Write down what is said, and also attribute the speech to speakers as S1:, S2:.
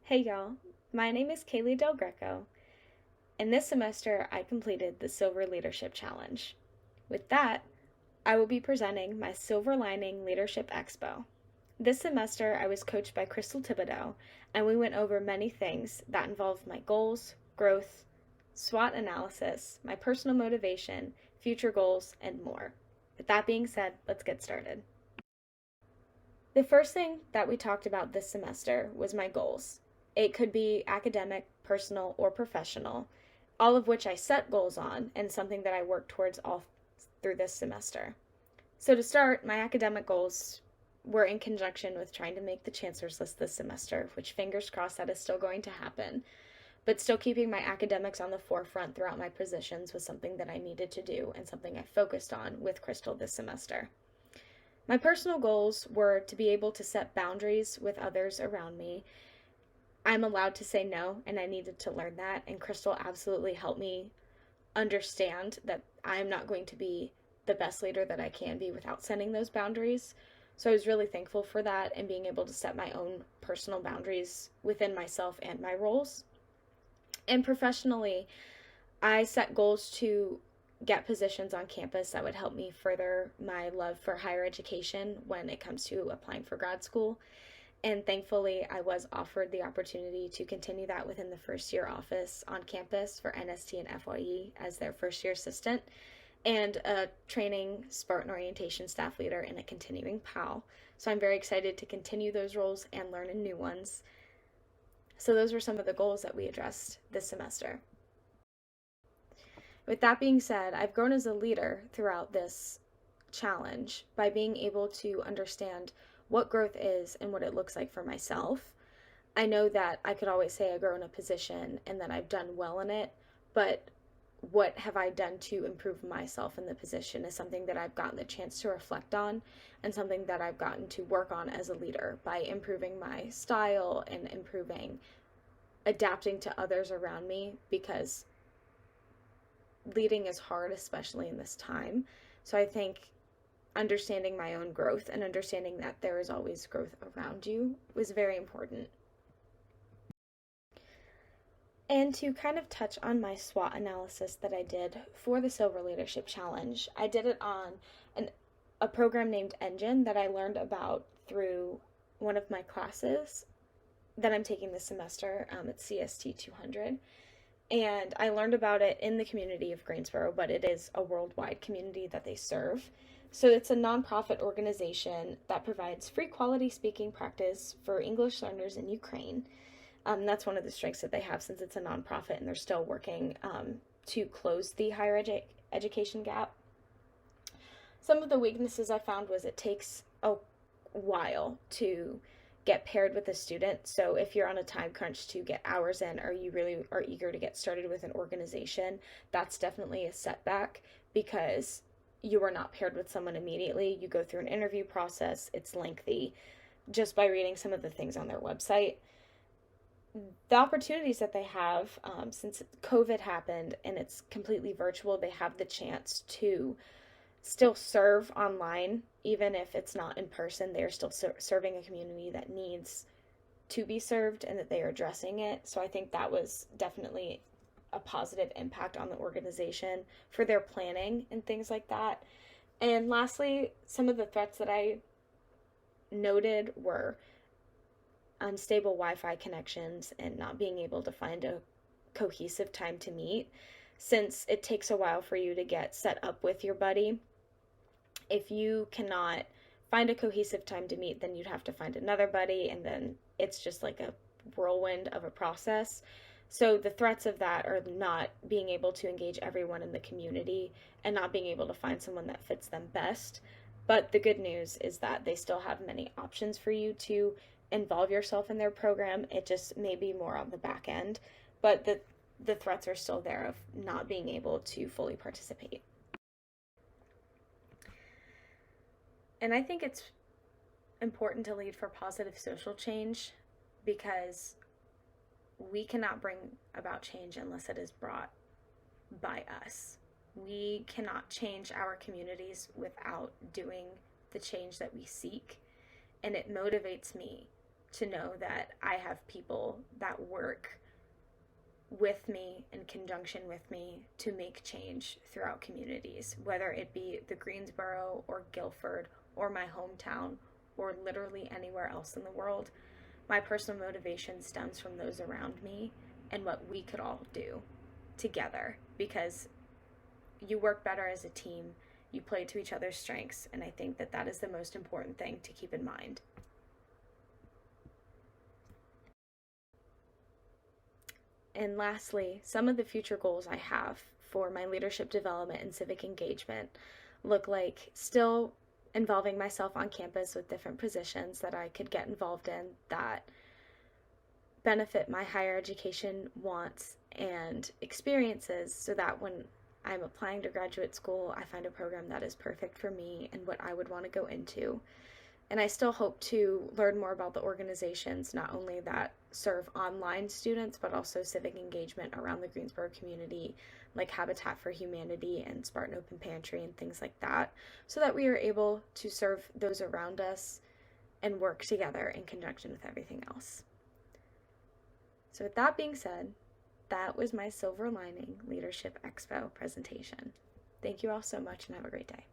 S1: Hey y'all, my name is Kaleigh Del Greco, and this semester I completed the Silver Leadership Challenge. With that, I will be presenting my Silver Lining Leadership Expo. This semester I was coached by Crystal Thibodeau, and we went over many things that involved my goals, growth, SWOT analysis, my personal motivation, future goals, and more. With that being said, let's get started. The first thing that we talked about this semester was my goals. It could be academic, personal, or professional, all of which I set goals on and something that I work towards all through this semester. So, to start, my academic goals were in conjunction with trying to make the chancellor's list this semester, which fingers crossed that is still going to happen. But still keeping my academics on the forefront throughout my positions was something that I needed to do and something I focused on with Crystal this semester. My personal goals were to be able to set boundaries with others around me. I'm allowed to say no, and I needed to learn that, and Crystal absolutely helped me understand that I'm not going to be the best leader that I can be without setting those boundaries. So I was really thankful for that and being able to set my own personal boundaries within myself and my roles. And professionally, I set goals to get positions on campus that would help me further my love for higher education when it comes to applying for grad school. And thankfully, I was offered the opportunity to continue that within the first year office on campus for NST and FYE as their first year assistant and a training Spartan orientation staff leader and a continuing PAL. So I'm very excited to continue those roles and learn in new ones. So those were some of the goals that we addressed this semester. With that being said, I've grown as a leader throughout this challenge by being able to understand what growth is and what it looks like for myself. I know that I could always say I grow in a position and that I've done well in it, but what have I done to improve myself in the position is something that I've gotten the chance to reflect on and something that I've gotten to work on as a leader by improving my style and improving adapting to others around me because leading is hard, especially in this time. So I think understanding my own growth and understanding that there is always growth around you was very important. And to kind of touch on my SWOT analysis that I did for the Silver Leadership Challenge, I did it on a program named Engine that I learned about through one of my classes that I'm taking this semester. It's CST 200. And I learned about it in the community of Greensboro, but it is a worldwide community that they serve. So it's a nonprofit organization that provides free quality speaking practice for English learners in Ukraine. That's one of the strengths that they have since it's a nonprofit and they're still working to close the higher education gap. Some of the weaknesses I found was it takes a while to get paired with a student. So if you're on a time crunch to get hours in or you really are eager to get started with an organization, that's definitely a setback because you are not paired with someone immediately. You go through an interview process. It's lengthy just by reading some of the things on their website. The opportunities that they have, since COVID happened and it's completely virtual, they have the chance to still serve online, even if it's not in person. They are still serving a community that needs to be served and that they are addressing it. So I think that was definitely a positive impact on the organization for their planning and things like that. And lastly, some of the threats that I noted were unstable Wi-Fi connections and not being able to find a cohesive time to meet, since it takes a while for you to get set up with your buddy. If you cannot find a cohesive time to meet, then you'd have to find another buddy, and then it's just like a whirlwind of a process. So the threats of that are not being able to engage everyone in the community and not being able to find someone that fits them best. But the good news is that they still have many options for you to involve yourself in their program. It just may be more on the back end, but the threats are still there of not being able to fully participate. And I think it's important to lead for positive social change because we cannot bring about change unless it is brought by us. We cannot change our communities without doing the change that we seek. And it motivates me to know that I have people that work with me, in conjunction with me, to make change throughout communities, whether it be the Greensboro or Guilford or my hometown or literally anywhere else in the world. My personal motivation stems from those around me and what we could all do together, because you work better as a team, you play to each other's strengths, and I think that that is the most important thing to keep in mind. And lastly, some of the future goals I have for my leadership development and civic engagement look like still involving myself on campus with different positions that I could get involved in that benefit my higher education wants and experiences, so that when I'm applying to graduate school, I find a program that is perfect for me and what I would want to go into. And I still hope to learn more about the organizations, not only that serve online students, but also civic engagement around the Greensboro community, like Habitat for Humanity and Spartan Open Pantry and things like that, so that we are able to serve those around us and work together in conjunction with everything else. So with that being said, that was my Silver Lining Leadership Expo presentation. Thank you all so much and have a great day.